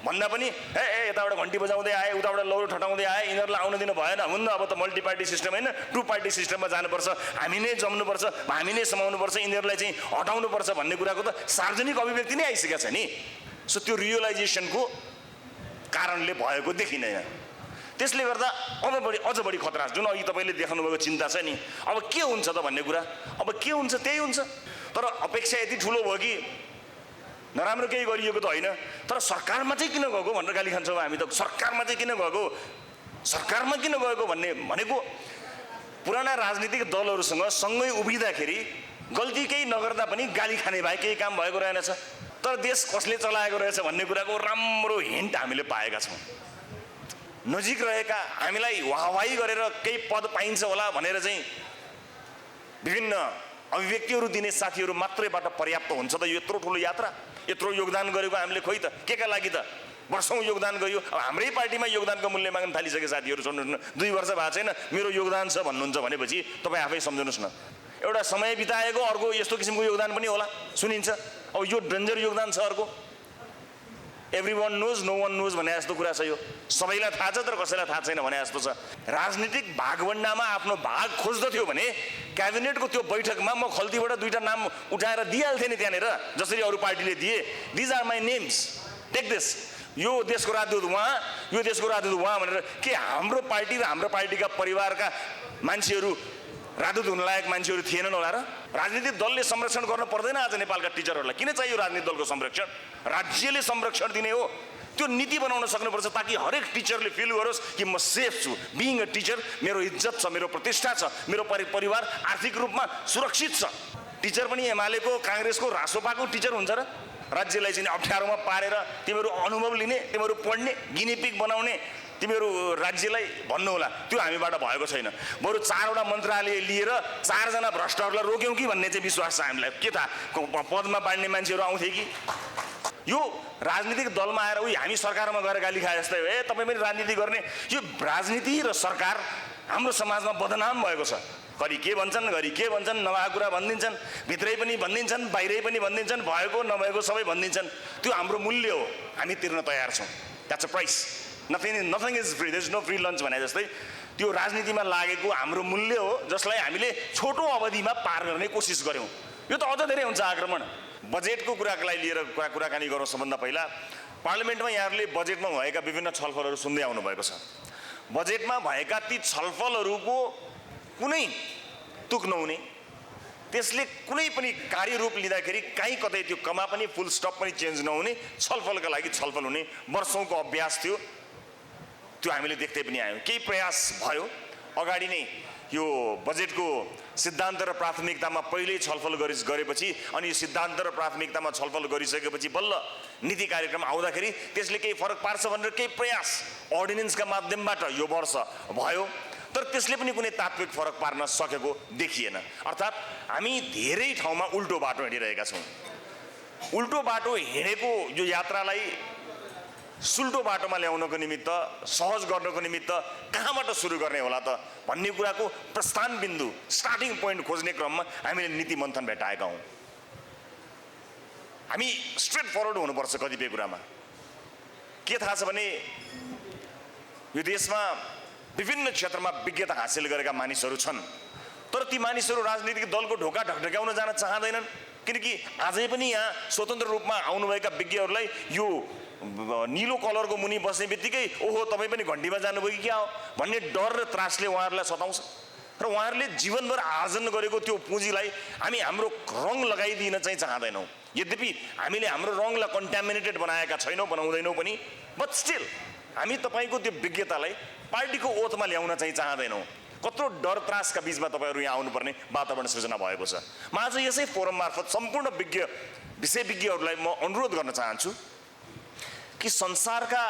भन्दा पनि यताबाट घन्टी बजाउँदै आए, उताबाट लौरो ठटाउँदै आए, यिनीहरूलाई आउन दिनु भएन, हुन्न अब त मल्टी पार्टी सिस्टम होइन, टु पार्टी सिस्टममा जानुपर्छ, हामी नै जम्नुपर्छ, हामी नै समाउनुपर्छ, यिनीहरूलाई चाहिँ हटाउनुपर्छ भन्ने कुराको त सार्वजनिक अभिव्यक्ति नै आइसकेको छ नि। सो त्यो रियलाइजेसनको कारणले भएको देखिँदैन। त्यसले गर्दा अझ बढी खतरा, जुन अघि तपाईँले देखाउनुभएको चिन्ता छ नि, अब के हुन्छ त भन्ने कुरा, अब के हुन्छ त्यही हुन्छ। तर अपेक्षा यति ठुलो भयो कि नराम्रो केही गरिएको त होइन, तर सरकारमा चाहिँ किन गएको भनेर गाली खान्छौँ हामी त। सरकारमा चाहिँ किन गएको, सरकारमा किन गएको भनेको पुराना राजनीतिक दलहरूसँग सँगै उभिँदाखेरि गल्ती केही नगर्दा पनि गाली खाने भए केही काम भएको रहेनछ। तर देश कसले चलाएको रहेछ भन्ने कुराको राम्रो हिन्ट हामीले पाएका छौँ। नजिक रहेका हामीलाई वाहवाही गरेर केही पद पाइन्छ होला भनेर चाहिँ विभिन्न अभिव्यक्तिहरू दिने साथीहरू मात्रैबाट पर्याप्त हुन्छ त यो यत्रो ठुलो यात्रा? यत्रो योगदान गरेको हामीले खोइ त के का लागि त वर्षौँ योगदान गरियो। अब हाम्रै पार्टीमा योगदानको मूल्य माग्न थालिसके साथीहरू सुन्नुहोस् न, 2 वर्ष भएको छैन मेरो योगदान छ भन्नुहुन्छ भनेपछि तपाईँ आफै सम्झनुहोस् न, एउटा समय बिताएको अर्को यस्तो किसिमको योगदान पनि होला सुनिन्छ। अब यो डेन्जर योगदान छ अर्को, every one knows no one knows भने जस्तो कुरा छ यो, सबैलाई थाहा छ तर कसैलाई थाहा छैन भने जस्तो छ। राजनीतिक भागभण्डामा आफ्नो भाग खोज्दथ्यो भने क्याबिनेटको त्यो बैठकमा म खल्तीबाट 2टा नाम उठाएर दिइहाल्थेँ नि त्यहाँनिर, जसरी अरू पार्टीले दिए। These are my names, take this. यो देशको राजदूत उहाँ, यो देशको राजदूत उहाँ भनेर के हाम्रो पार्टी र हाम्रो पार्टीका परिवारका मान्छेहरू राजदूत हुन लायक मान्छेहरू थिएनन् होला र? राजनीतिक दलले संरक्षण गर्न पर्दैन आज नेपालका टिचरहरूलाई? किन चाहियो राजनीतिक दलको संरक्षण? राज्यले संरक्षण दिने हो, त्यो नीति बनाउन सक्नुपर्छ ताकि हरेक टिचरले फिल गरोस् कि म सेफ छु। बिइङ अ टिचर मेरो इज्जत छ, मेरो प्रतिष्ठा छ, मेरो परिवार आर्थिक रूपमा सुरक्षित छ। टिचर पनि एमालेको, काङ्ग्रेसको, रासोपाको टिचर हुन्छ र? राज्यलाई चाहिँ अप्ठ्यारोमा पारेर तिमीहरू अनुभव लिने, तिमीहरू पढ्ने, गिनीपिग बनाउने, तिमीहरू राज्यलाई भन्नुहोला, त्यो हामीबाट भएको छैन। बरु 4वटा मन्त्रालय लिएर 4जना भ्रष्टहरूलाई रोक्यौँ कि भन्ने चाहिँ विश्वास छ हामीलाई। के थाहा पदमा बाँड्ने मान्छेहरू आउँथे कि? यो राजनीतिक दलमा आएर उही हामी सरकारमा गएर गाली खाए जस्तै हो। तपाईँ पनि राजनीति गर्ने, यो राजनीति र सरकार हाम्रो समाजमा बदनाम भएको छ। घरि के भन्छन्, घरि के भन्छन्, नभएको कुरा भनिदिन्छन्, भित्रै पनि भनिदिन्छन्, बाहिरै पनि भनिदिन्छन्, भएको नभएको सबै भनिदिन्छन्। त्यो हाम्रो मूल्य हो, हामी तिर्न तयार छौँ। That's a price. Nothing is free, there is no free lunch भने जस्तै त्यो राजनीतिमा लागेको हाम्रो मूल्य हो, जसलाई हामीले छोटो अवधिमा पार गर्ने कोसिस गऱ्यौँ। यो त अझ धेरै हुन्छ आक्रमण। बजेटको कुरालाई लिएर कुराकानी गरौँ। सबभन्दा पहिला पार्लिमेन्टमा यहाँहरूले बजेटमा भएका विभिन्न छलफलहरू सुन्दै आउनुभएको छ। बजेटमा भएका ती छलफलहरूको कुनै तुक नहुने, त्यसले कुनै पनि कार्यरूप लिँदाखेरि कहीँ कतै त्यो कमा पनि फुल स्टप पनि चेन्ज नहुने, छलफलका लागि छलफल हुने वर्षौँको अभ्यास थियो। त्यो हामीले देख्दै पनि आयौँ। केही प्रयास भयो, अगाडि नै यो बजेटको सिद्धान्त र प्राथमिकतामा पहिल्यै छलफल गरेपछि अनि सिद्धान्त र प्राथमिकतामा छलफल गरिसकेपछि बल्ल नीति कार्यक्रम आउँदाखेरि त्यसले केही फरक पार्छ भनेर केही प्रयास अर्डिनेन्सका माध्यमबाट यो वर्ष भयो, तर त्यसले पनि कुनै तात्विक फरक पार्न सकेको देखिएन। अर्थात् हामी धेरै ठाउँमा उल्टो बाटो हिँडिरहेका छौँ। उल्टो बाटो हिँडेको यो यात्रालाई सुल्टो बाटोमा ल्याउनको निमित्त, सहज गर्नको निमित्त कहाँबाट सुरु गर्ने होला त भन्ने कुराको प्रस्थान बिन्दु, स्टार्टिङ पोइन्ट खोज्ने क्रममा हामीले नीति मन्थन भेटाएका हौँ। हामी स्ट्रेट फरवर्ड हुनुपर्छ कतिपय कुरामा। के थाहा छ भने यो देशमा विभिन्न क्षेत्रमा विज्ञता हासिल गरेका मानिसहरू छन्, तर ती मानिसहरू राजनीतिक दलको ढोका ढकढक्याउन जान चाहँदैनन्। किनकि आजै पनि यहाँ स्वतन्त्र रूपमा आउनुभएका विज्ञहरूलाई यो नीलो कलरको मुनि बस्ने बित्तिकै ओहो तपाईँ पनि घन्टीमा जानुभयो कि क्या हो भन्ने डर र त्रासले उहाँहरूलाई सताउँछ। र उहाँहरूले जीवनभर आर्जन गरेको त्यो पुँजीलाई हामी हाम्रो रङ लगाइदिन चाहिँ चाहँदैनौँ। यद्यपि हामीले हाम्रो रङलाई कन्ट्यामिनेटेड बनाएका छैनौँ, बनाउँदैनौँ पनि, बट स्टिल हामी तपाईँको त्यो विज्ञतालाई पार्टीको ओथमा ल्याउन चाहिँ चाहँदैनौँ। कत्रो डर त्रासका बीचमा तपाईँहरू यहाँ आउनुपर्ने वातावरण सृजना भएको छ। म आज यसै फोरम मार्फत सम्पूर्ण विषयविज्ञहरूलाई म अनुरोध गर्न चाहन्छु कि संसारका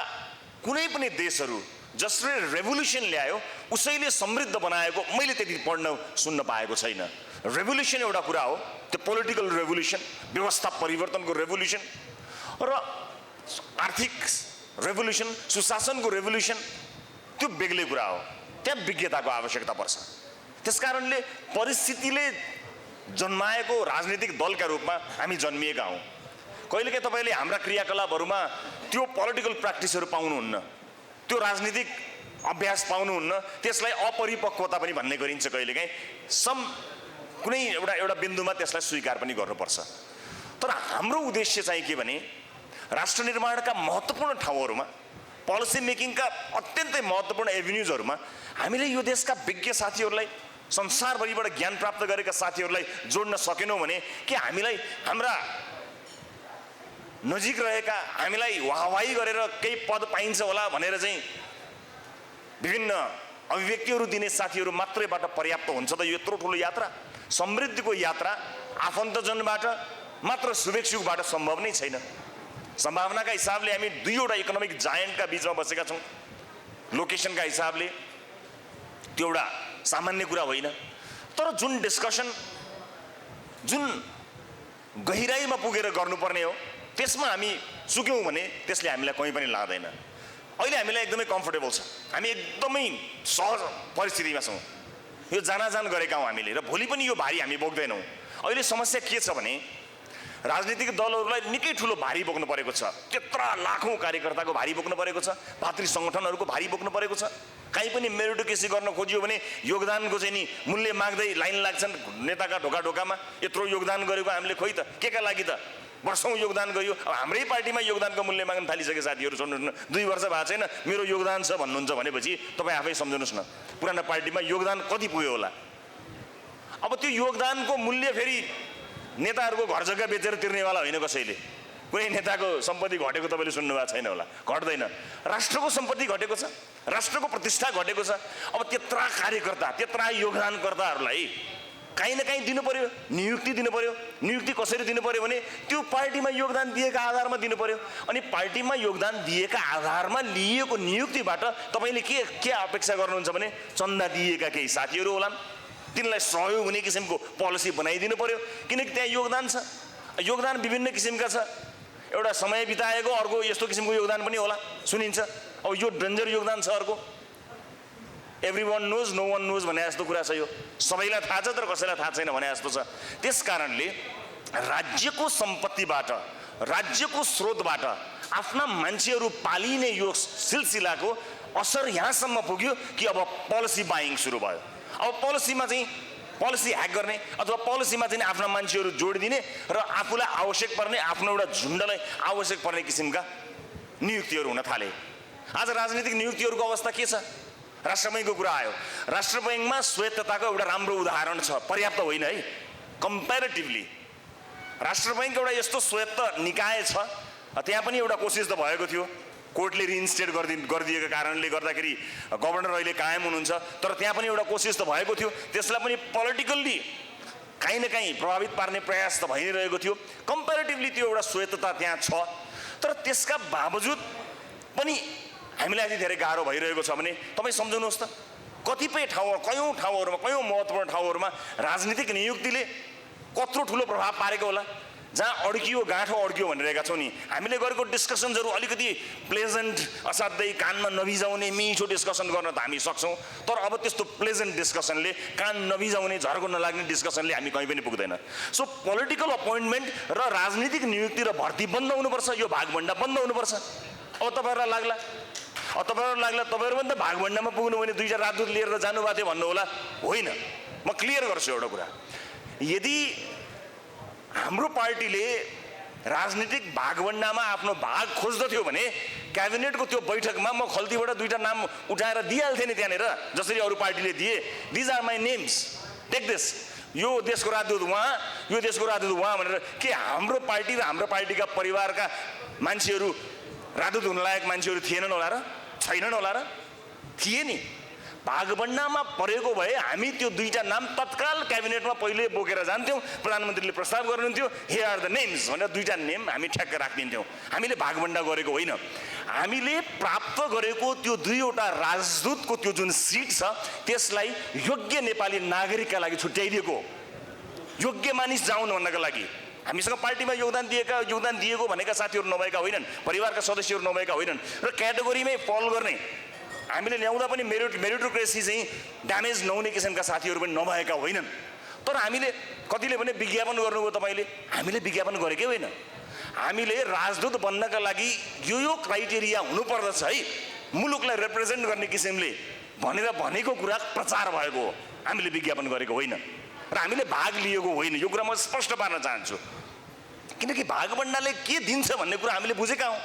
कुनै पनि देशहरू जसले रेभोल्युसन ल्यायो उसैले समृद्ध बनाएको मैले त्यति पढ्न सुन्न पाएको छैन। रेभोल्युसन एउटा कुरा हो, त्यो पोलिटिकल रेभोल्युसन, व्यवस्था परिवर्तनको रेभोल्युसन र आर्थिक रेभोल्युसन, सुशासनको रेभोल्युसन, त्यो बेग्लै कुरा हो। त्यहाँ विज्ञताको आवश्यकता पर्छ। त्यसकारणले परिस्थितिले जन्माएको राजनीतिक दलका रूपमा हामी जन्मिएका हौँ। कहिलेकाहीँ तपाईँले हाम्रा क्रियाकलापहरूमा त्यो पोलिटिकल प्र्याक्टिसहरू पाउनुहुन्न, त्यो राजनीतिक अभ्यास पाउनुहुन्न, त्यसलाई अपरिपक्वता पनि भन्ने गरिन्छ कहिलेकाहीँ। कुनै एउटा बिन्दुमा त्यसलाई स्वीकार पनि गर्नुपर्छ। तर हाम्रो उद्देश्य चाहिँ के भने राष्ट्र निर्माणका महत्त्वपूर्ण ठाउँहरूमा, पोलिसी मेकिङका अत्यन्तै महत्त्वपूर्ण एभिन्युजहरूमा हामीले यो देशका विज्ञ साथीहरूलाई, संसारभरिबाट ज्ञान प्राप्त गरेका साथीहरूलाई जोड्न सकेनौँ भने के हामीलाई हाम्रा नजिक रहेका, हामीलाई वाहवाही गरेर केही पद पाइन्छ होला भनेर चाहिँ विभिन्न अभिव्यक्तिहरू दिने साथीहरू मात्रैबाट पर्याप्त हुन्छ त? यो यत्रो ठुलो यात्रा, समृद्धिको यात्रा आफन्तजनबाट मात्र शुभेच्छुकबाट सम्भव नै छैन। सम्भावनाका हिसाबले हामी दुईवटा इकोनोमिक जायन्टका बिचमा बसेका छौँ। लोकेसनका हिसाबले त्यो एउटा सामान्य कुरा होइन। तर जुन डिस्कसन, जुन गहिराईमा पुगेर गर्नुपर्ने हो, त्यसमा हामी चुक्यौँ भने त्यसले हामीलाई कहीँ पनि लाँदैन। अहिले हामीलाई एकदमै कम्फर्टेबल छ, हामी एकदमै सहज परिस्थितिमा छौँ। यो जानाजान गरेका हौँ हामीले, र भोलि पनि यो भारी हामी बोक्दैनौँ। अहिले समस्या के छ भने राजनीतिक दलहरूलाई निकै ठुलो भारी बोक्नु परेको छ। त्यत्रा लाखौँ कार्यकर्ताको भारी बोक्नु परेको छ, भातृ सङ्गठनहरूको भारी बोक्नु परेको छ। कहीँ पनि मेरिटोक्रेसी गर्न खोजियो भने योगदानको चाहिँ नि मूल्य माग्दै लाइन लाग्छन् नेताका ढोका ढोकामा। यत्रो योगदान गरेको हामीले खोइ त के का लागि त? वर्षौँ योगदान गरियो, अब हाम्रै पार्टीमा योगदानको मूल्य माग्न थालिसके साथीहरू सुन्नुहोस् न। 2 वर्ष भएको छैन मेरो योगदान छ भन्नुहुन्छ भनेपछि तपाईँ आफै सम्झनुहोस् न, पुरानो पार्टीमा योगदान कति पुग्यो होला? अब त्यो योगदानको मूल्य फेरि नेताहरूको घर जग्गा बेचेर तिर्नेवाला होइन कसैले। कुनै नेताको सम्पत्ति घटेको तपाईँले सुन्नुभएको छैन होला, घट्दैन। राष्ट्रको सम्पत्ति घटेको छ, राष्ट्रको प्रतिष्ठा घटेको छ। अब त्यत्रा कार्यकर्ता, त्यत्रा योगदानकर्ताहरूलाई काहीँ न काहीँ दिनु पर्यो, नियुक्ति दिनु पर्यो। नियुक्ति कसरी दिनु पर्यो भने त्यो पार्टीमा योगदान दिएका आधारमा दिनु पर्यो। अनि पार्टीमा योगदान दिएका आधारमा लिएको नियुक्तिबाट तपाईँले के अपेक्षा गर्नुहुन्छ भने चन्दा दिएका केही साथीहरू होलान्, तिनलाई सहयोग हुने किसिमको पोलिसी बनाइदिनु पर्यो। किनकि त्यहाँ योगदान छ, योगदान विभिन्न किसिमका छ। एउटा समय बिताएको, अर्को यस्तो किसिमको योगदान पनि होला सुनिन्छ। अब यो डेन्जर योगदान छ अर्को, every one knows no one knows भने जस्तो कुरा छ। यो सबैलाई थाहा छ तर कसैलाई थाहा छैन भने जस्तो छ। त्यस कारणले राज्यको सम्पत्तिबाट, राज्यको स्रोतबाट आफ्ना मान्छेहरू पालिने यो सिलसिलाको असर यहाँसम्म पुग्यो कि अब पोलिसी बाइङ सुरु भयो। अब पोलिसीमा चाहिँ पोलिसी ह्याक गर्ने अथवा पोलिसीमा चाहिँ आफ्ना मान्छेहरू जोडिदिने र आफूलाई आवश्यक पर्ने, आफ्नो एउटा झुन्डलाई आवश्यक पर्ने किसिमका नियुक्तिहरू हुन थाले। आज राजनीतिक नियुक्तिहरूको अवस्था के छ? राष्ट्र बैङ्कको कुरा आयो। राष्ट्र बैङ्कमा स्वायत्तताको एउटा राम्रो उदाहरण छ, पर्याप्त होइन है। कम्पेरिटिभली राष्ट्र बैङ्क एउटा यस्तो स्वायत्त निकाय छ, त्यहाँ पनि एउटा कोसिस त भएको थियो, कोर्टले रिइन्स्टेट गरिदिएको कारणले गर्दाखेरि गभर्नर अहिले कायम हुनुहुन्छ। तर त्यहाँ पनि एउटा कोसिस त भएको थियो, त्यसलाई पनि पोलिटिकल्ली काहीँ न काहीँ प्रभावित पार्ने प्रयास त भइ नै रहेको थियो। कम्पेरिटिभली त्यो एउटा स्वायत्तता त्यहाँ छ। तर त्यसका बावजुद पनि हामीलाई यति धेरै गाह्रो भइरहेको छ भने तपाईँ सम्झाउनुहोस् त, कतिपय ठाउँहरू, कयौँ ठाउँहरूमा, कयौँ महत्त्वपूर्ण ठाउँहरूमा राजनीतिक नियुक्तिले कत्रो ठुलो प्रभाव पारेको होला। जहाँ अड्कियो गाँठो अड्कियो भनिरहेका छौँ नि, हामीले गरेको डिस्कसन्सहरू अलिकति प्लेजेन्ट, असाध्यै कानमा नभिजाउने मिठो डिस्कसन गर्न त हामी सक्छौँ। तर अब त्यस्तो प्लेजेन्ट डिस्कसनले, कान नभिजाउने, झर्को नलाग्ने डिस्कसनले हामी कहीँ पनि पुग्दैन। सो पोलिटिकल अपोइन्टमेन्ट र राजनीतिक नियुक्ति र भर्ती बन्द हुनुपर्छ, यो भागभण्डा बन्द हुनुपर्छ। अब तपाईँहरूलाई लाग्ला तपाईँहरू पनि त भागभण्डामा पुग्नु भने 2टा राजदूत लिएर जानुभएको थियो भन्नु होला, होइन। म क्लियर गर्छु एउटा कुरा, यदि हाम्रो पार्टीले राजनीतिक भागभण्डामा आफ्नो भाग खोज्दथ्यो भने क्याबिनेटको त्यो बैठकमा म खल्तीबाट 2टा नाम उठाएर दिइहाल्थेँ नि त्यहाँनिर, जसरी अरू पार्टीले दिए। These are my names, take this. यो देशको राजदूत उहाँ, यो देशको राजदूत उहाँ भनेर। के हाम्रो पार्टी र हाम्रो पार्टीका परिवारका मान्छेहरू राजदूत हुन लायक मान्छेहरू थिएनन् होला र? छैनन् होला र? थिए नि। भागभण्डामा परेको भए हामी त्यो 2टा नाम तत्काल क्याबिनेटमा पहिले बोकेर जान्थ्यौँ, प्रधानमन्त्रीले प्रस्ताव गर्नुहुन्थ्यो, हियर आर द नेम्स भनेर 2टा नेम हामी ठ्याक्क राखिदिन्थ्यौँ। हामीले भागभण्डा गरेको होइन, हामीले प्राप्त गरेको त्यो 2वटा राजदूतको त्यो जुन सिट छ त्यसलाई योग्य नेपाली नागरिकका लागि छुट्याइदिएको, योग्य मानिस जाउन् भन्नका लागि। हामीसँग पार्टीमा योगदान दिएको भनेका साथीहरू नभएका होइनन्, परिवारका सदस्यहरू नभएका होइनन्, र क्याटेगोरीमै फल गर्ने, हामीले ल्याउँदा पनि मेरिटोक्रेसी चाहिँ ड्यामेज नहुने किसिमका साथीहरू पनि नभएका होइनन्। तर हामीले कतिले भने विज्ञापन गर्नुभयो तपाईँले, हामीले विज्ञापन गरेकै होइन। हामीले राजदूत बन्नका लागि यो क्राइटेरिया हुनुपर्दछ है, मुलुकलाई रिप्रेजेन्ट गर्ने किसिमले भनेर भनेको कुरा प्रचार भएको हो, हामीले विज्ञापन गरेको होइन र हामीले भाग लिएको होइन। यो कुरा म स्पष्ट पार्न चाहन्छु, किनकि भाग बन्नाले के दिन्छ भन्ने कुरा हामीले बुझेका हौँ।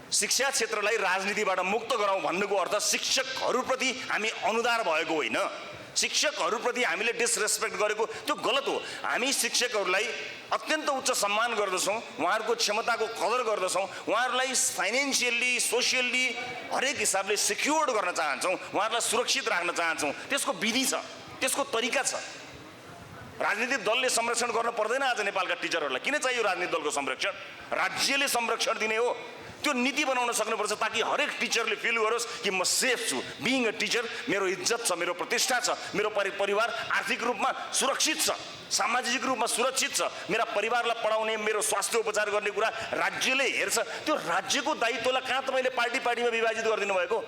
शिक्षा क्षेत्रलाई राजनीतिबाट मुक्त गराउँ भन्नुको अर्थ शिक्षकहरूप्रति हामी अनुदार भएको होइन, शिक्षकहरूप्रति हामीले डिसरेस्पेक्ट गरेको त्यो गलत हो। हामी शिक्षकहरूलाई अत्यन्त उच्च सम्मान गर्दछौँ, उहाँहरूको क्षमताको कदर गर्दछौँ, उहाँहरूलाई फाइनेन्सियल्ली सोसियल्ली हरेक हिसाबले सिक्योर्ड गर्न चाहन्छौँ, उहाँहरूलाई सुरक्षित राख्न चाहन्छौँ। त्यसको विधि छ, त्यसको तरिका छ। राजनीतिक दलले संरक्षण गर्न पर्दैन। आज नेपालका टिचरहरूलाई किन चाहियो राजनीतिक दलको संरक्षण? राज्यले संरक्षण दिने हो। त्यो नीति बनाउन सक्नुपर्छ ताकि हरेक टिचरले फिल गरोस् कि म सेफ छु। बिइङ अ टिचर, मेरो इज्जत छ, मेरो प्रतिष्ठा छ, मेरो परिवार आर्थिक रूपमा सुरक्षित छ, सामाजिक रूपमा सुरक्षित छ, मेरा परिवारलाई पढाउने, मेरो स्वास्थ्य उपचार गर्ने कुरा राज्यले हेर्छ। त्यो राज्यको दायित्वलाई कहाँ तपाईँले पार्टीमा विभाजित गरिदिनु भएको?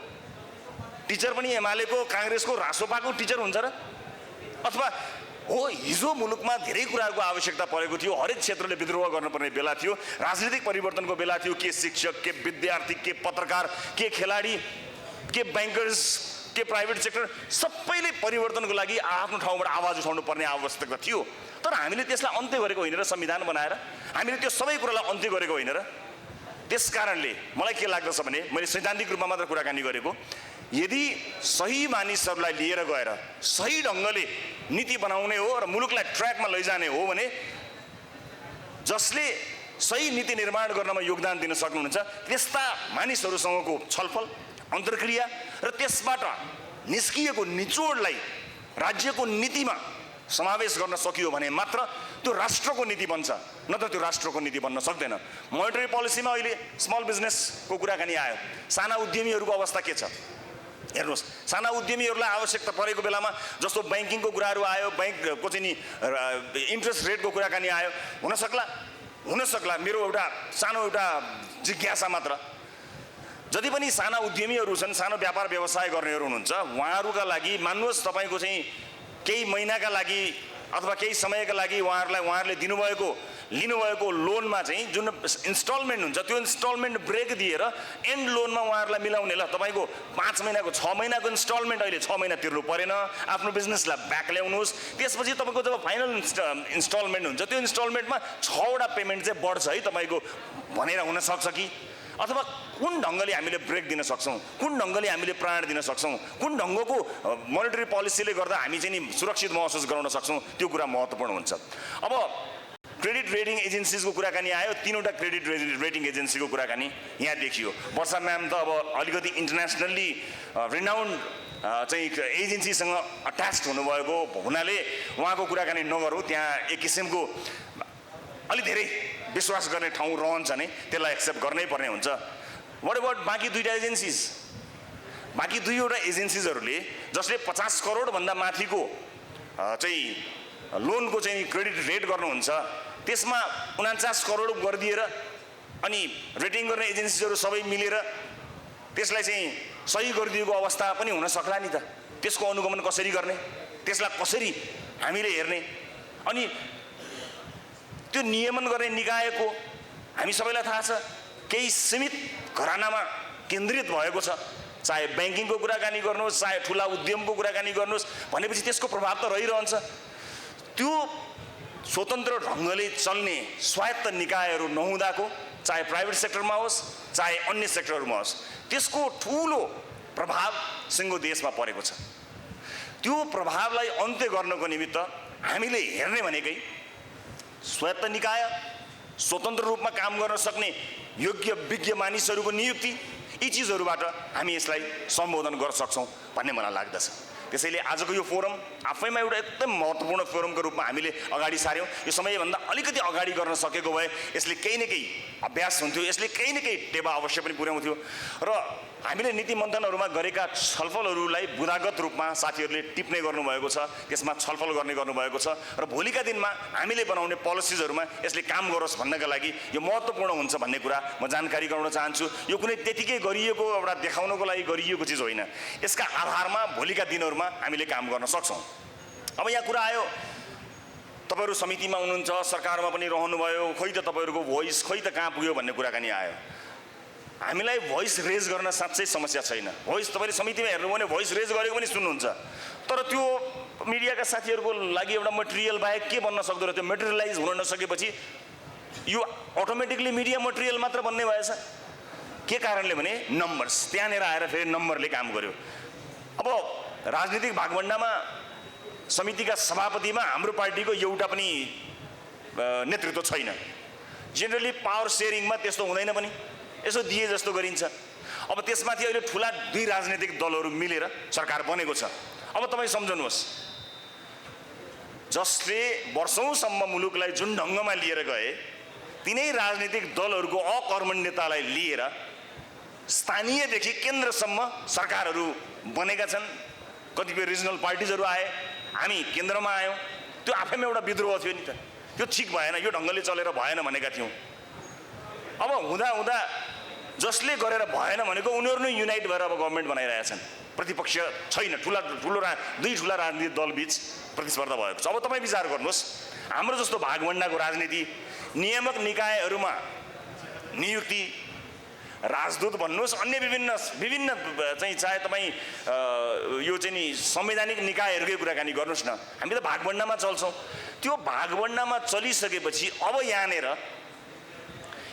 टिचर पनि एमालेको, काङ्ग्रेसको, रासोपाको टिचर हुन्छ र? अथवा हो, हिजो मुलुकमा धेरै कुराहरूको आवश्यकता परेको थियो, हरेक क्षेत्रले विद्रोह गर्नुपर्ने बेला थियो, राजनीतिक परिवर्तनको बेला थियो। के शिक्षक, के विद्यार्थी, के पत्रकार, के खेलाडी, के ब्याङ्कर्स, के प्राइभेट सेक्टर, सबैले परिवर्तनको लागि आफ्नो ठाउँबाट आवाज उठाउनु पर्ने आवश्यकता थियो। तर हामीले त्यसलाई अन्त्य गरेको होइन र संविधान बनाएर हामीले त्यो सबै कुरालाई अन्त्य गरेको होइन र? त्यस कारणले मलाई के लाग्दछ भने, मैले सैद्धान्तिक रूपमा मात्र कुराकानी गरेको, यदि सही मानिसहरूलाई लिएर गएर सही ढङ्गले नीति बनाउने हो र मुलुकलाई ट्र्याकमा लैजाने हो भने जसले सही नीति निर्माण गर्नमा योगदान दिन सक्नुहुन्छ त्यस्ता मानिसहरूसँगको छलफल, अन्तर्क्रिया र त्यसबाट निस्किएको निचोडलाई राज्यको नीतिमा समावेश गर्न सकियो भने मात्र त्यो राष्ट्रको नीति बन्छ, नत्र त्यो राष्ट्रको नीति बन्न सक्दैन। मोनेटरी पोलिसीमा अहिले स्मल बिजनेसको कुराकानी आयो। साना उद्यमीहरूको अवस्था के छ हेर्नुहोस्। साना उद्यमीहरूलाई आवश्यकता परेको बेलामा जस्तो ब्याङ्किङको कुराहरू आयो, ब्याङ्कको चाहिँ नि इन्ट्रेस्ट रेटको कुराकानी आयो। हुनसक्ला मेरो एउटा सानो जिज्ञासा मात्र, जति पनि साना उद्यमीहरू छन्, सानो व्यापार व्यवसाय गर्नेहरू हुनुहुन्छ, उहाँहरूका लागि मान्नुहोस् तपाईँको चाहिँ केही महिनाका लागि अथवा केही समयका लागि उहाँहरूले लिनुभएको लोनमा चाहिँ जुन इन्स्टलमेन्ट हुन्छ त्यो इन्स्टलमेन्ट ब्रेक दिएर एन्ड लोनमा उहाँहरूलाई मिलाउने, ल तपाईँको 5 महिनाको 6 महिनाको इन्स्टलमेन्ट अहिले 6 महिना तिर्नु परेन, आफ्नो बिजनेसलाई ब्याक ल्याउनुहोस्। त्यसपछि तपाईँको जब फाइनल इन्स्टलमेन्ट हुन्छ त्यो इन्स्टलमेन्टमा 6वटा पेमेन्ट चाहिँ बढ्छ है तपाईँको भनेर हुनसक्छ कि? अथवा कुन ढङ्गले हामीले ब्रेक दिन सक्छौँ, कुन ढङ्गले हामीले प्राण दिन सक्छौँ, कुन ढङ्गको मोनेटरी पोलिसीले गर्दा हामी चाहिँ नि सुरक्षित महसुस गराउन सक्छौँ, त्यो कुरा महत्त्वपूर्ण हुन्छ। अब क्रेडिट रेटिङ एजेन्सिजको कुराकानी आयो। 3वटा क्रेडिट रेटिङ एजेन्सीको कुराकानी यहाँ देखियो। वर्षा म्याम त अब अलिकति इन्टरनेसनल्ली रिनाउन्ड चाहिँ एजेन्सीसँग अट्याच्ड हुनुभएको हुनाले उहाँको कुराकानी नगरौँ। त्यहाँ एक किसिमको अलि धेरै विश्वास गर्ने ठाउँ रहन्छ नै, त्यसलाई एक्सेप्ट गर्नै पर्ने हुन्छ। वाट अबाउट बाँकी 2टा एजेन्सिज? बाँकी 2वटा एजेन्सिजहरूले जसले 50 करोडभन्दा माथिको चाहिँ लोनको चाहिँ क्रेडिट रेट गर्नुहुन्छ, त्यसमा 49 करोड गरिदिएर अनि रेटिङ गर्ने एजेन्सिजहरू सबै मिलेर त्यसलाई चाहिँ सही गरिदिएको अवस्था पनि हुन सक्ला नि त। त्यसको अनुगमन कसरी गर्ने, त्यसलाई कसरी हामीले हेर्ने? अनि त्यो नियमन गर्ने निकायको हामी सबैलाई थाहा छ केही सीमित घरानामा केन्द्रित भएको छ। चाहे ब्याङ्किङको कुराकानी गर्नुहोस्, चाहे ठुला उद्यमको कुराकानी गर्नुहोस्, भनेपछि त्यसको प्रभाव त रहिरहन्छ। त्यो स्वतन्त्र ढङ्गले चल्ने स्वायत्त निकायहरू नहुँदाको, चाहे प्राइभेट सेक्टरमा होस् चाहे अन्य सेक्टरमा होस्, त्यसको ठुलो प्रभाव सिङ्गो देशमा परेको छ। त्यो प्रभावलाई अन्त्य गर्नको निमित्त हामीले हेर्ने भनेकै स्वायत्त निकाय, स्वतन्त्र रूपमा काम गर्न सक्ने योग्य विज्ञ मानिसहरूको नियुक्ति, यी चिजहरूबाट हामी यसलाई सम्बोधन गर्न सक्छौँ भन्ने मलाई लाग्दछ। त्यसैले आजको यो फोरम आफैमा एउटा एकदम महत्त्वपूर्ण फोरमको रूपमा हामीले अगाडि सार्यौँ। यो समयभन्दा अलिकति अगाडि गर्न सकेको भए यसले केही न केही अभ्यास हुन्थ्यो, यसले केही न केही टेवा अवश्य पनि पुर्याउँथ्यो। र हामीले नीति मन्थनहरूमा गरेका छलफलहरूलाई बुदागत रूपमा साथीहरूले टिप्ने गर्नुभएको छ, त्यसमा छलफल गर्ने गर्नुभएको छ र भोलिका दिनमा हामीले बनाउने पोलिसिजहरूमा यसले काम गरोस् भन्नका लागि यो महत्त्वपूर्ण हुन्छ भन्ने कुरा म जानकारी गराउन चाहन्छु। यो कुनै त्यतिकै गरिएको एउटा देखाउनको लागि गरिएको चिज होइन, यसका आधारमा भोलिका दिनहरूमा हामीले काम गर्न सक्छौँ। अब यहाँ कुरा आयो तपाईहरु समितिमा हुनुहुन्छ, सरकारमा पनि रहनुभयो, खोइ त तपाईहरुको भोइस खोइ त कहाँ पुग्यो भन्ने कुराकानी आयो। हामीलाई भोइस रेज गर्न साँच्चै समस्या छैन। भोइस तपाईले समितिमा हेर्नु भने भोइस रेज गरेको पनि सुन्नुहुन्छ, तर त्यो मिडियाका साथीहरुको लागि एउटा मटेरियल बाहेक के बन्न सक्दो र त्यो मटेरियलाइज हुन नसकेपछि यो अटोमेटिकली मिडिया मटेरियल मात्र बन्ने भएछ। के कारणले भने नम्बर्स, त्यहाँनेर आएर फेरि नम्बरले काम गर्यो। अब राजनीतिक भागभण्डामा समितिका सभापतिमा हाम्रो पार्टीको एउटा पनि नेतृत्व छैन। जेनरली पावर शेयरिङमा त्यस्तो हुँदैन पनि, यसो दिए जस्तो गरिन्छ। अब त्यसमाथि अहिले ठुला दुई राजनीतिक दलहरू मिलेर सरकार बनेको छ। अब तपाईँ सम्झनुहोस्, जसले वर्षौंसम्म मुलुकलाई जुन ढङ्गमा लिएर गए, तिनै राजनीतिक दलहरूको अकर्मण्यतालाई लिएर स्थानीयदेखि केन्द्रसम्म सरकारहरू बनेका छन्। कतिपय रिजनल पार्टिजहरू आए, हामी केन्द्रमा आयौँ, त्यो आफैमा एउटा विद्रोह थियो नि त। त्यो ठिक भएन, यो ढङ्गले चलेर भएन भनेका थियौँ। अब हुँदा हुँदा जसले गरेर भएन भनेको उनीहरू नै युनाइट भएर अब गभर्मेन्ट बनाइरहेछन्। प्रतिपक्ष छैन, दुई ठुला राजनीतिक दल बीच प्रतिस्पर्धा भएको छ। अब तपाईँ विचार गर्नुहोस्, हाम्रो जस्तो भागभण्डाको राजनीति, नियामक निकायहरूमा नियुक्ति, राजदूत भन्नुहोस्, अन्य विभिन्न चाहिँ चाहे तपाईँ यो चाहिँ नि संवैधानिक निकायहरूकै कुराकानी गर्नुहोस् न, हामी त भागभण्डामा चल्छौँ। त्यो भागभण्डामा चलिसकेपछि अब यहाँनिर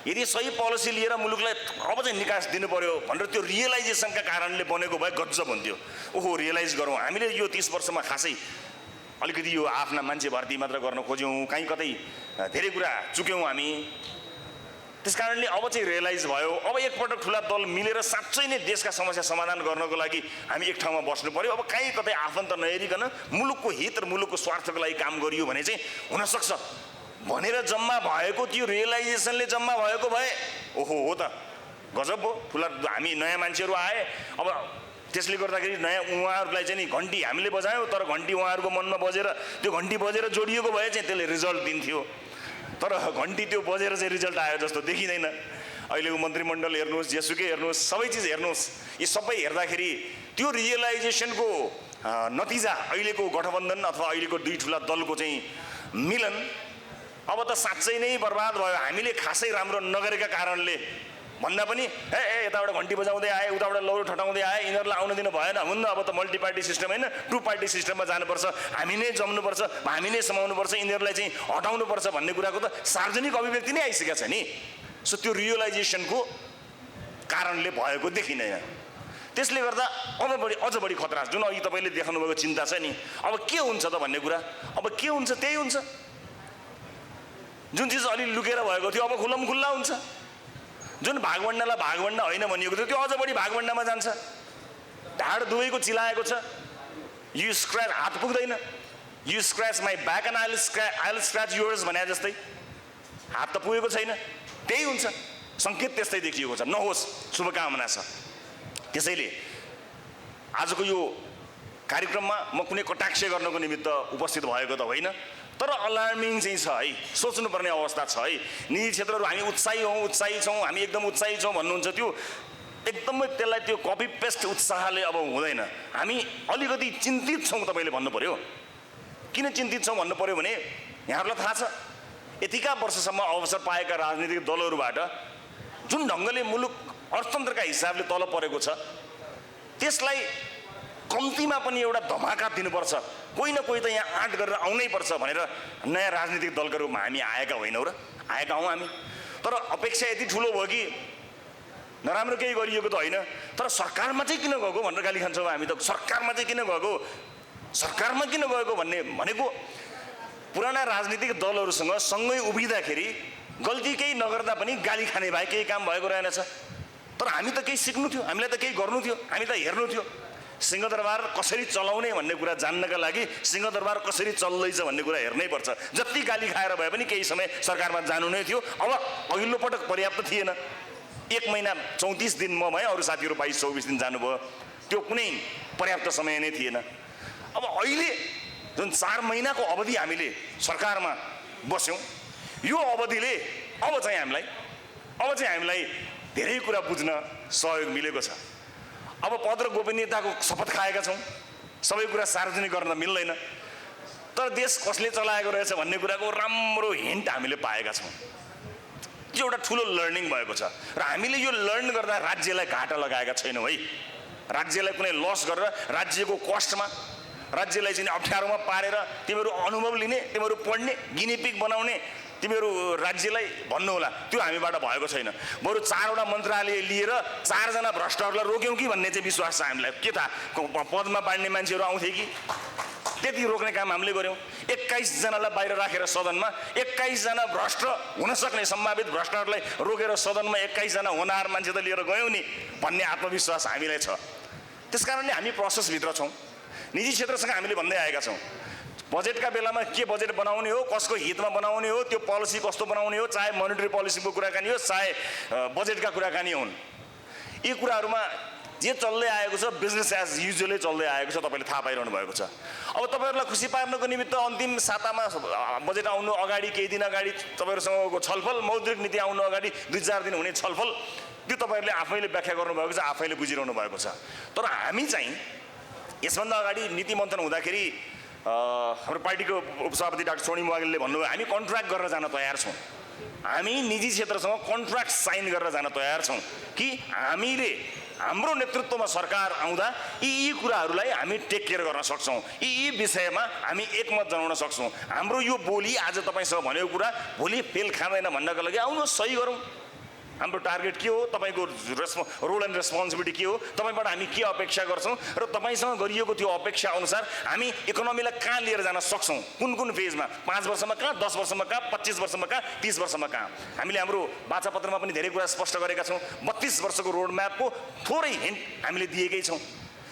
यदि सही पोलिसी लिएर मुलुकलाई अब चाहिँ निकास दिनु पर्यो भनेर त्यो रियलाइजेसनका कारणले बनेको भए गजब हुन्थ्यो। ओहो, रियलाइज गरौँ, हामीले यो 30 वर्षमा खासै अलिकति यो आफ्ना मान्छे भर्ती मात्र गर्न खोज्यौँ, कहीँ कतै धेरै कुरा चुक्यौँ हामी। त्यस कारणले अब चाहिँ रियलाइज भयो। अब एकपटक ठुला दल मिलेर साँच्चै नै देशका समस्या समाधान गर्नको लागि हामी एक ठाउँमा बस्नु पर्यो। अब कहीँ कतै आफन्त नहेरिकन मुलुकको हित र मुलुकको स्वार्थको लागि काम गरियो भने चाहिँ हुनसक्छ भनेर जम्मा भएको त्यो रियलाइजेसनले जम्मा भएको भए ओहो हो त गजब हो। ठुला हामी नयाँ मान्छेहरू आए, अब त्यसले गर्दाखेरि नयाँ उहाँहरूलाई चाहिँ नि घन्टी हामीले बजायौँ, तर घन्टी उहाँहरूको मनमा बजेर त्यो घन्टी बजेर जोडिएको भए चाहिँ त्यसले रिजल्ट दिन्थ्यो। तर घन्टी त्यो बजेर चाहिँ रिजल्ट आयो जस्तो देखिँदैन। अहिलेको मन्त्रीमण्डल हेर्नुहोस्, जेसुकै हेर्नुहोस्, सबै चिज हेर्नुहोस्, यी सबै हेर्दाखेरि त्यो रियलाइजेसनको नतिजा अहिलेको गठबन्धन अथवा अहिलेको दुई ठुला दलको चाहिँ मिलन अब त साँच्चै नै बर्बाद भयो। हामीले खासै राम्रो नगरेका कारणले भन्दा पनि यताबाट घन्टी बजाउँदै आए, उताबाट लौरो ठटाउँदै आए, यिनीहरूलाई आउन दिनु भएन, हुन्न अब त मल्टी पार्टी सिस्टम होइन, टु पार्टी सिस्टममा जानुपर्छ, हामी नै जम्नुपर्छ, हामी नै समाउनुपर्छ, यिनीहरूलाई चाहिँ हटाउनुपर्छ भन्ने कुराको त सार्वजनिक अभिव्यक्ति नै आइसकेको छ नि। सो त्यो रियलाइजेसनको कारणले भएको देखिँदैन। त्यसले गर्दा अझ बढी खतरा, जुन अघि तपाईँले देखाउनुभएको चिन्ता छ नि, अब के हुन्छ त भन्ने कुरा, अब के हुन्छ त्यही हुन्छ। जुन चिज अलि लुकेर भएको थियो अब खुल्ला हुन्छ। जुन भागभण्डालाई भागभण्डा होइन भनिएको थियो त्यो अझ बढी भागभण्डामा जान्छ। ढाड दुवैको चिलाएको छ, यु स्क्रैच, हात पुग्दैन, you scratch my back and I will scratch yours भने जस्तै हात त पुगेको छैन। त्यही हुन्छ, सङ्केत त्यस्तै देखिएको छ। नहोस्, शुभकामना छ। त्यसैले आजको यो कार्यक्रममा म कुनै कटाक्ष गर्नको निमित्त उपस्थित भएको त होइन, तर अलार्मिङ चाहिँ छ है, सोच्नुपर्ने अवस्था छ है। निजी क्षेत्रहरू हामी उत्साही छौँ, हामी एकदम उत्साही छौँ भन्नुहुन्छ, त्यो एकदमै त्यसलाई त्यो कपी पेस्ट उत्साहले अब हुँदैन। हामी अलिकति चिन्तित छौँ। तपाईँले भन्नु पर्यो किन चिन्तित छौँ भन्नु पर्यो भने यहाँहरूलाई थाहा छ यतिका वर्षसम्म अवसर पाएका राजनीतिक दलहरूबाट जुन ढङ्गले मुलुक अर्थतन्त्रका हिसाबले तल परेको छ, त्यसलाई कम्तीमा पनि एउटा धमाका दिनुपर्छ, कोही न कोही त यहाँ आँट गरेर आउनै पर्छ भनेर नयाँ राजनीतिक दलका रूपमा हामी आएका होइनौँ र आएका हौँ हामी। तर अपेक्षा यति ठुलो भयो कि नराम्रो केही गरिएको त होइन, तर सरकारमा चाहिँ किन गएको भनेर गाली खान्छौँ हामी। त सरकारमा चाहिँ किन गएको, सरकारमा किन गएको भनेको पुराना राजनीतिक दलहरूसँग सँगै उभिँदाखेरि गल्ती केही नगर्दा पनि गाली खाने भए केही काम भएको रहेनछ। तर हामी त केही सिक्नु थियो, हामीलाई त केही गर्नु थियो, हामी त हेर्नु थियो। सिंहदरबार कसरी चलाउने भन्ने कुरा जान्नका लागि सिंहदरबार कसरी चल्दैछ भन्ने कुरा हेर्नै पर्छ। जति गाली खाएर भए पनि केही समय सरकारमा जानु नै थियो। अब अघिल्लो पटक पर्याप्त थिएन, 1 महिना 34 दिन म भएँ, अरू साथीहरू 22-24 दिन जानुभयो, त्यो कुनै पर्याप्त समय नै थिएन। अब अहिले जुन 4 महिनाको अवधि हामीले सरकारमा बस्यौँ, यो अवधिले अब चाहिँ हामीलाई धेरै कुरा बुझ्न सहयोग मिलेको छ। अब पद र गोपनीयताको शपथ खाएका छौँ, सबै कुरा सार्वजनिक गर्न मिल्दैन। तर देश कसले चलाएको रहेछ भन्ने कुराको राम्रो हिन्ट हामीले पाएका छौँ। यो एउटा ठुलो लर्निङ भएको छ र हामीले यो लर्न गर्दा राज्यलाई घाटा लगाएका छैनौँ है। राज्यलाई कुनै लस गरेर राज्यको कस्टमा राज्यलाई चाहिँ अप्ठ्यारोमा पारेर तिमीहरू अनुभव लिने, तिमीहरू पढ्ने, गिनीपिग बनाउने, तिमीहरू राज्यलाई भन्नुहोला, त्यो हामीबाट भएको छैन। बरु 4वटा मन्त्रालय लिएर 4जना भ्रष्टहरूलाई रोक्यौँ कि भन्ने चाहिँ विश्वास छ हामीलाई। के थाहा पदमा बाँड्ने मान्छेहरू आउँथे कि, त्यति रोक्ने काम हामीले गऱ्यौँ। 21 जनालाई बाहिर राखेर सदनमा 21 जना भ्रष्ट हुन सक्ने सम्भावित भ्रष्टहरूलाई रोकेर सदनमा 21 जना होनहार मान्छे त लिएर गयौँ नि भन्ने आत्मविश्वास हामीलाई छ। त्यसकारणले हामी प्रोसेसभित्र छौँ। निजी क्षेत्रसँग हामीले भन्दै आएका छौँ, बजेटका बेलामा के बजेट बनाउने हो, कसको हितमा बनाउने हो, त्यो पोलिसी कस्तो बनाउने हो, चाहे मोनिटरी पोलिसीको कुराकानी हो, चाहे बजेटका कुराकानी हुन्, यी कुराहरूमा जे चल्दै आएको छ बिजनेस एज युजुअलै चल्दै आएको छ, तपाईँले थाहा पाइरहनु भएको छ। अब तपाईँहरूलाई खुसी पार्नको निमित्त अन्तिम सातामा बजेट आउनु अगाडि केही दिन अगाडि तपाईँहरूसँगको छलफल, मौद्रिक नीति आउनु अगाडि 2-4 दिन हुने छलफल, त्यो तपाईँहरूले आफैले व्याख्या गर्नुभएको छ, आफैले बुझिरहनु भएको छ। तर हामी चाहिँ यसभन्दा अगाडि नीति मन्थन हुँदाखेरि हाम्रो पार्टीको उपसभापति डाक्टर सोनिम वाघेलले भन्नुभयो, हामी कन्ट्र्याक्ट गरेर जान तयार छौँ। हामी निजी क्षेत्रसँग कन्ट्र्याक्ट साइन गरेर जान तयार छौँ कि हामीले हाम्रो नेतृत्वमा सरकार आउँदा यी कुराहरूलाई हामी टेक केयर गर्न सक्छौँ, यी विषयमा हामी एकमत जनाउन सक्छौँ। हाम्रो यो बोली आज तपाईँसँग भनेको कुरा भोलि फेल खाँदैन भन्नको लागि आउनुहोस् सही गरौँ। हाम्रो टार्गेट के हो, तपाईँको रोल एन्ड रेस्पोन्सिबिलिटी के हो, तपाईँबाट हामी के अपेक्षा गर्छौँ र तपाईँसँग गरिएको त्यो अपेक्षा अनुसार हामी इकोनोमीलाई कहाँ लिएर जान सक्छौँ, कुन कुन फेजमा, 5 वर्षमा कहाँ, 10 वर्षमा कहाँ, 25 वर्षमा कहाँ, 30 वर्षमा कहाँ। हामीले हाम्रो वाचापत्रमा पनि धेरै कुरा स्पष्ट गरेका छौँ। 32 वर्षको रोड म्यापको थोरै हिन्ट हामीले दिएकै छौँ।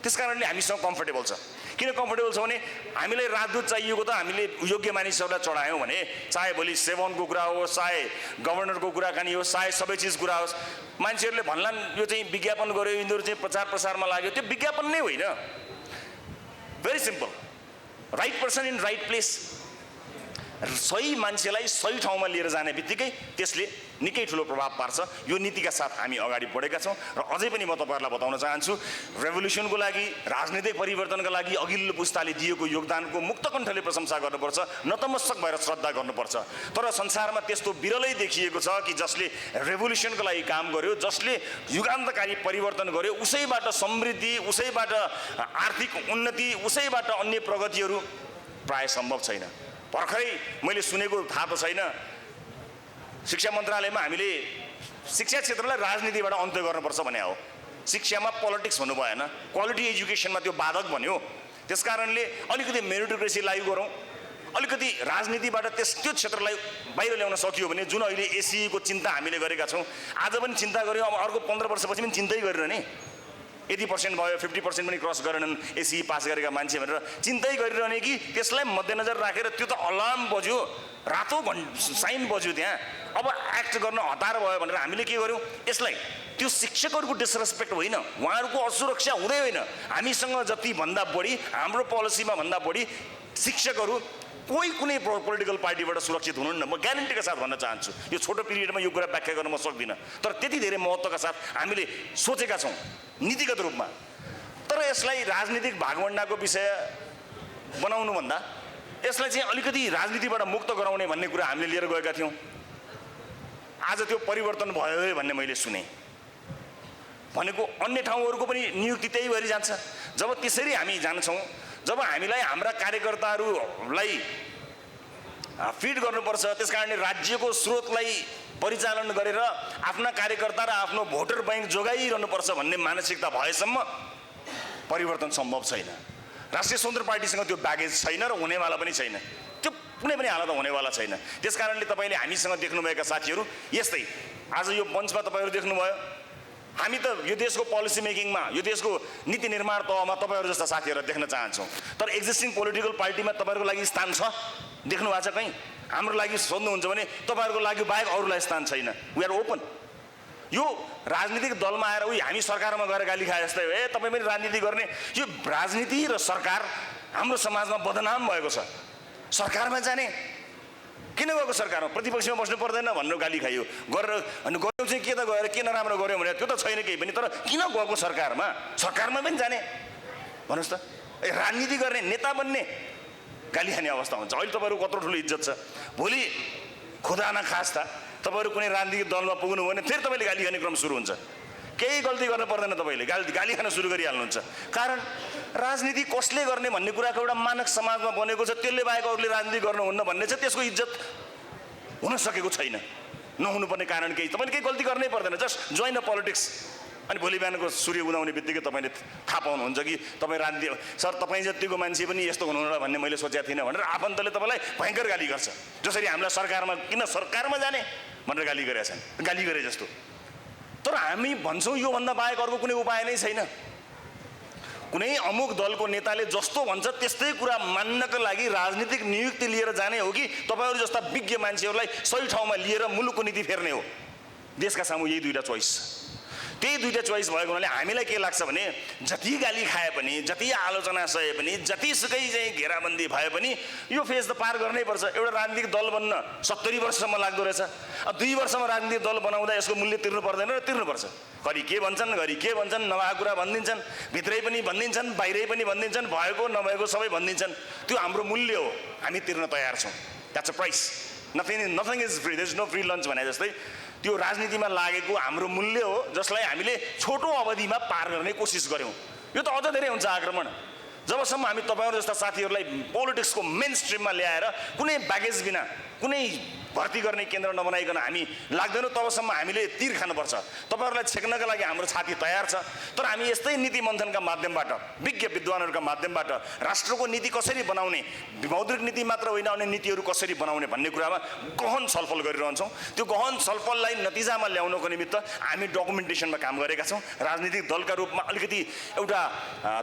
त्यसकारणले हामीसँग कम्फर्टेबल छ। किन कम्फर्टेबल छ भने हामीलाई राजदूत चाहिएको त हामीले योग्य मानिसहरूलाई चढायौँ भने, चाहे भोलि सेवनको कुरा होस्, चाहे गभर्नरको कुराकानी होस्, चाहे सबै चिज कुरा होस्, मान्छेहरूले भन्लान् यो चाहिँ विज्ञापन गर्यो, यिनीहरू चाहिँ प्रचार प्रसारमा लाग्यो, त्यो विज्ञापन नै होइन। Very simple, right person in right place. सही मान्छेलाई सही ठाउँमा लिएर जाने बित्तिकै त्यसले निकै ठुलो प्रभाव पार्छ। यो नीतिका साथ हामी अगाडि बढेका छौँ र अझै पनि म तपाईँहरूलाई बताउन चाहन्छु, रेभोल्युसनको लागि, राजनीतिक परिवर्तनका लागि अघिल्लो पुस्ताले दिएको योगदानको मुक्तकण्ठले प्रशंसा गर्नुपर्छ, नतमस्तक भएर श्रद्धा गर्नुपर्छ। तर संसारमा त्यस्तो बिरलै देखिएको छ कि जसले रेभोल्युसनको लागि काम गर्यो, जसले युगान्तकारी परिवर्तन गर्यो, उसैबाट समृद्धि, उसैबाट आर्थिक उन्नति, उसैबाट अन्य प्रगतिहरू प्राय सम्भव छैन। भर्खरै मैले सुनेको थाहा त छैन, शिक्षा मन्त्रालयमा हामीले शिक्षा क्षेत्रलाई राजनीतिबाट अन्त्य गर्नुपर्छ भने हो। शिक्षामा पोलिटिक्स हुनु भएन, क्वालिटी एजुकेसनमा त्यो बाधक बन्यो। त्यसकारणले अलिकति मेरिटोक्रेसी लागू गरौँ, अलिकति राजनीतिबाट त्यो क्षेत्रलाई बाहिर ल्याउन सकियो भने, जुन अहिले एसईको चिन्ता हामीले गरेका छौँ, आज पनि चिन्ता गऱ्यौँ, अब अर्को 15 वर्षपछि पनि चिन्तै गरिरहने। 80% भयो, 50% पनि क्रस गरेनन् एसई पास गरेका मान्छे भनेर चिन्तै गरिरहने कि त्यसलाई मध्यनजर राखेर त्यो त अलार्म बज्यो, रातो साइन बज्यो त्यहाँ, अब एक्ट गर्न हतार भयो भनेर हामीले के गर्यौँ, यसलाई त्यो शिक्षकहरूको डिसरेस्पेक्ट होइन, उहाँहरूको असुरक्षा हुँदै होइन। हामीसँग जति भन्दा बढी, हाम्रो पोलिसीमा भन्दा बढी शिक्षकहरू कोही कुनै पोलिटिकल पार्टीबाट सुरक्षित हुनुहुन्न। म ग्यारेन्टीका साथ भन्न चाहन्छु, यो छोटो पिरियडमा यो कुरा व्याख्या गर्न म सक्दिनँ, तर त्यति धेरै महत्त्वका साथ हामीले सोचेका छौँ नीतिगत रूपमा। तर यसलाई राजनीतिक भागवण्डाको विषय बनाउनुभन्दा यसलाई चाहिँ अलिकति राजनीतिबाट मुक्त गराउने भन्ने कुरा हामीले लिएर गएका थियौँ। आज त्यो परिवर्तन भयो है भन्ने मैले सुने, भनेको अन्य ठाउँहरूको पनि नियुक्ति त्यही भएर जान्छ। जब त्यसरी हामी जान्छौँ, जब हामीलाई हाम्रा कार्यकर्ताहरूलाई फिड गर्नुपर्छ, त्यसकारणले राज्यको स्रोतलाई परिचालन गरेर आफ्ना कार्यकर्ता र आफ्नो भोटर बैंक जोगाइरहनुपर्छ भन्ने मानसिकता भएसम्म परिवर्तन सम्भव छैन। राष्ट्रिय स्वतन्त्र पार्टीसँग त्यो ब्यागेज छैन र हुनेवाला पनि छैन, त्यो कुनै पनि हालतमा हुनेवाला छैन। त्यसकारणले तपाईँले हामीसँग देख्नुभएका साथीहरू यस्तै, आज यो मञ्चमा तपाईँहरू देख्नुभयो, हामी त यो देशको पोलिसी मेकिङमा, यो देशको नीति निर्माण तहमा तपाईँहरू जस्ता साथीहरूलाई देख्न चाहन्छौँ। तर एक्जिस्टिङ पोलिटिकल पार्टीमा तपाईँहरूको लागि स्थान छ, देख्नु भएको छ कहीँ? हाम्रो लागि सोध्नुहुन्छ भने तपाईँहरूको लागि बाहेक अरूलाई स्थान छैन। We are open. यो राजनीतिक दलमा आएर उही हामी सरकारमा गएर गाली खाए जस्तै हो, तपाईँ पनि राजनीति गर्ने। यो राजनीति र सरकार हाम्रो समाजमा बदनाम भएको छ। सरकारमा जाने किन गएको, सरकारमा प्रतिपक्षमा बस्नु पर्दैन भनेर गाली खाइयो, गरेर अनि गऱ्यौँ चाहिँ के त गएर के नराम्रो गऱ्यौँ भने त्यो त छैन केही पनि, तर किन गएको सरकारमा पनि जाने भन्नुहोस् त। राजनीति गर्ने, नेता बन्ने, गाली खाने अवस्था हुन्छ। अहिले तपाईँहरूको कत्रो ठुलो इज्जत छ, भोलि खुदा न खास्ता तपाईँहरू कुनै राजनीतिक दलमा पुग्नु भने फेरि तपाईँले गाली खाने क्रम सुरु हुन्छ। केही गल्ती गर्न पर्दैन, तपाईँले गाली खान सुरु गरिहाल्नुहुन्छ। कारण राजनीति कसले गर्ने भन्ने कुराको एउटा मानक समाजमा बनेको छ, त्यसले बाहेक अरूले राजनीति गर्नुहुन्न भन्ने छ, त्यसको इज्जत हुन सकेको छैन। नहुनुपर्ने कारण केही, तपाईँले केही गल्ती गर्नै पर्दैन, जस्ट जोइन द पोलिटिक्स। अनि भोलि बिहानको सूर्य उदाउने बित्तिकै तपाईँले थाहा पाउनुहुन्छ कि तपाईँ राजनीति सर तपाईँ जतिको मान्छे पनि यस्तो हुनुहुन्न भन्ने मैले सोचेको थिइनँ भनेर आफन्तले तपाईँलाई भयङ्कर गाली गर्छ। जसरी हामीलाई सरकारमा किन सरकारमा जाने भनेर गाली गरेका छन्, गाली गरे जस्तो। तर हामी भन्छौँ योभन्दा बाहेक अर्को कुनै उपाय नै छैन। कुनै अमुक दलको नेताले जस्तो भन्छ त्यस्तै कुरा मान्नको लागि राजनीतिक नियुक्ति लिएर जाने हो कि तपाईँहरू जस्ता विज्ञ मान्छेहरूलाई सही ठाउँमा लिएर मुलुकको नीति फेर्ने हो? देशका सामु यही दुईवटा चोइस। त्यही दुईवटा चोइस भएको हुनाले हामीलाई के लाग्छ भने जति गाली खाए पनि, जति आलोचना सहे पनि, जतिसुकै चाहिँ घेराबन्दी भए पनि यो फेज त पार गर्नै पर्छ। एउटा राजनीतिक दल बन्न 70 वर्षसम्म लाग्दो रहेछ। 2 वर्षमा राजनीतिक दल बनाउँदा यसको मूल्य तिर्नु पर्दैन र तिर्नुपर्छ। घरि के भन्छन्, घरि के भन्छन्, नभएको कुरा भनिदिन्छन्, भित्रै पनि भनिदिन्छन्, बाहिरै पनि भनिदिन्छन्, भएको नभएको सबै भनिदिन्छन्। त्यो हाम्रो मूल्य हो, हामी तिर्न तयार छौँ। That's a price. Nothing is free, there is no free lunch भने जस्तै त्यो राजनीतिमा लागेको हाम्रो मूल्य हो, जसलाई हामीले छोटो अवधिमा पार गर्ने कोसिस गऱ्यौँ। यो त अझ धेरै हुन्छ आक्रमण। जबसम्म हामी तपाईँहरू जस्ता साथीहरूलाई पोलिटिक्सको मेन स्ट्रिममा ल्याएर कुनै ब्यागेज बिना, कुनै भर्ती गर्ने केन्द्र नबनाइकन हामी लाग्दैनौँ, तबसम्म हामीले तीर खानुपर्छ। तपाईँहरूलाई छेक्नका लागि हाम्रो छाती तयार छ। तर हामी यस्तै नीति मन्थनका माध्यमबाट, विज्ञ विद्वानहरूका माध्यमबाट राष्ट्रको नीति कसरी बनाउने, मौद्रिक नीति मात्र होइन अन्य नीतिहरू कसरी बनाउने भन्ने कुरामा गहन छलफल गरिरहन्छौँ। त्यो गहन छलफललाई नतिजामा ल्याउनको निमित्त हामी डकुमेन्टेसनमा काम गरेका छौँ। राजनीतिक दलका रूपमा अलिकति एउटा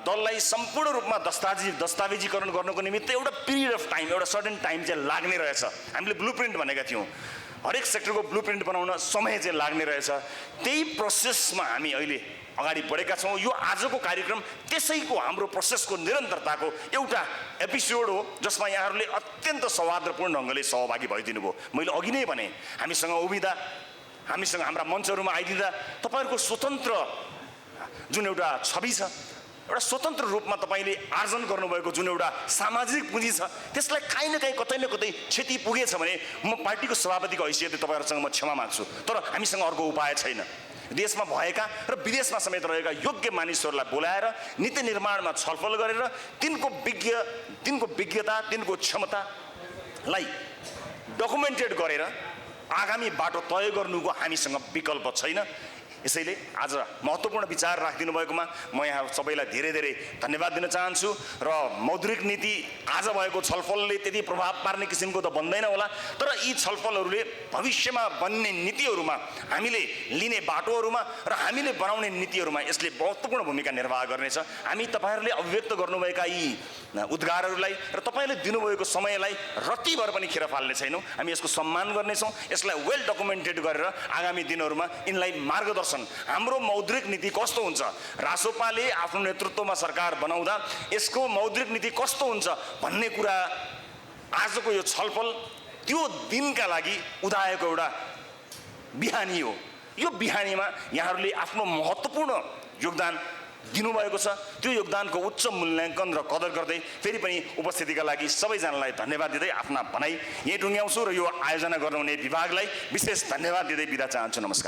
दललाई सम्पूर्ण रूपमा दस्तावेजीकरण गर्नको निमित्त एउटा पिरियड अफ टाइम, एउटा सर्टेन टाइम चाहिँ लाग्ने रहेछ। हामीले ब्लुप्रिन्ट भनेका थियौँ, हरेक सेक्टरको ब्लुप्रिन्ट बनाउन समय चाहिँ लाग्ने रहेछ। त्यही प्रोसेसमा हामी अहिले अगाडि बढेका छौँ। यो आजको कार्यक्रम त्यसैको हाम्रो प्रोसेसको निरन्तरताको एउटा एपिसोड हो, जसमा यहाँहरूले अत्यन्त सौहार्दपूर्ण ढङ्गले सहभागी भइदिनु भयो। मैले अघि नै भने हामीसँग उभिँदा, हामीसँग हाम्रा मञ्चहरूमा आइदिँदा तपाईँहरूको स्वतन्त्र जुन एउटा छवि छ, एउटा स्वतन्त्र रूपमा तपाईँले आर्जन गर्नुभएको जुन एउटा सामाजिक पुँजी छ, त्यसलाई काहीँ न काहीँ कतै न कतै क्षति पुगेछ भने म पार्टीको सभापतिको हैसियतले तपाईँहरूसँग म क्षमा माग्छु। तर हामीसँग अर्को उपाय छैन। देशमा भएका र विदेशमा समेत रहेका योग्य मानिसहरूलाई बोलाएर नीति निर्माणमा छलफल गरेर तिनको विज्ञता, तिनको क्षमतालाई डकुमेन्टेड गरेर आगामी बाटो तय गर्नुको हामीसँग विकल्प छैन। यसैले आज महत्त्वपूर्ण विचार राखिदिनु भएकोमा म यहाँ सबैलाई धेरै धेरै धन्यवाद दिन चाहन्छु। र मौद्रिक नीति आज भएको छलफलले त्यति प्रभाव पार्ने किसिमको त बन्दैन होला, तर यी छलफलहरूले भविष्यमा बन्ने नीतिहरूमा, हामीले लिने बाटोहरूमा र हामीले बनाउने नीतिहरूमा यसले महत्त्वपूर्ण भूमिका निर्वाह गर्नेछ। हामी तपाईँहरूले अभिव्यक्त गर्नुभएका यी उद्गारहरूलाई र तपाईँले दिनुभएको समयलाई रत्तिभर पनि खेर फाल्ने छैनौँ। हामी यसको सम्मान गर्नेछौँ। यसलाई वेल डकुमेन्टेड गरेर आगामी दिनहरूमा यिनलाई मार्गदर्शन, हाम्रो मौद्रिक नीति कस्तो हुन्छ, रासोपाले आफ्नो नेतृत्वमा सरकार बनाउँदा यसको मौद्रिक नीति कस्तो हुन्छ भन्ने कुरा आजको यो छलफल त्यो दिनका लागि उदाएको एउटा बिहानी हो। यो बिहानीमा यहाँहरूले आफ्नो महत्त्वपूर्ण योगदान दिनुभएको छ। त्यो योगदानको उच्च मूल्याङ्कन र कदर गर्दै फेरि पनि उपस्थितिका लागि सबैजनालाई धन्यवाद दिँदै आफ्ना भनाइ यहीँ टुङ्ग्याउँछु र यो आयोजना गर्नुहुने विभागलाई विशेष धन्यवाद दिँदै बिदा चाहन्छु। नमस्कार।